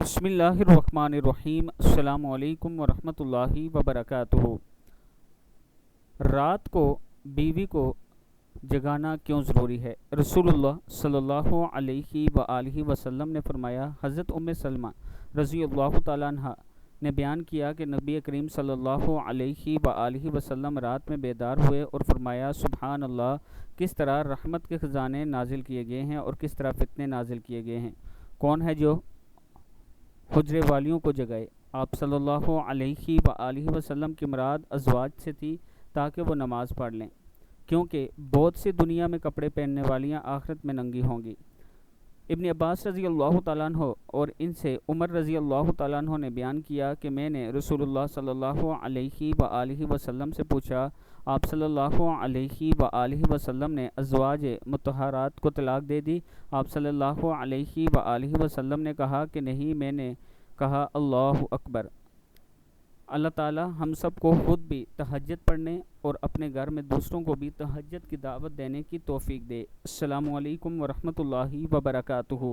بسم اللہ الرحمن الرحیم۔ السلام علیکم ورحمۃ اللہ وبرکاتہ۔ رات کو بیوی کو جگانا کیوں ضروری ہے؟ رسول اللہ صلی اللہ علیہ وآلہ وسلم نے فرمایا، حضرت ام سلمہ رضی اللہ تعالیٰ عنہ نے بیان کیا کہ نبی کریم صلی اللہ علیہ وآلہ وسلم رات میں بیدار ہوئے اور فرمایا، سبحان اللہ، کس طرح رحمت کے خزانے نازل کیے گئے ہیں اور کس طرح فتنے نازل کیے گئے ہیں۔ کون ہے جو حجرے والیوں کو جگائے؟ آپ صلی اللہ علیہ وآلہ وسلم کی مراد ازواج سے تھی تاکہ وہ نماز پڑھ لیں، کیونکہ بہت سی دنیا میں کپڑے پہننے والیاں آخرت میں ننگی ہوں گی۔ ابن عباس رضی اللہ تعالیٰ عنہ اور ان سے عمر رضی اللہ تعالیٰ عنہ نے بیان کیا کہ میں نے رسول اللہ صلی اللہ علیہ وآلہ وسلم سے پوچھا، آپ صلی اللہ علیہ وآلہ وسلم نے ازواج مطہرات کو طلاق دے دی؟ آپ صلی اللہ علیہ وآلہ وسلم نے کہا کہ نہیں۔ میں نے کہا، اللہ اکبر۔ اللہ تعالی ہم سب کو خود بھی تہجد پڑھنے اور اپنے گھر میں دوسروں کو بھی تہجد کی دعوت دینے کی توفیق دے۔ السلام علیکم ورحمۃ اللہ وبرکاتہ۔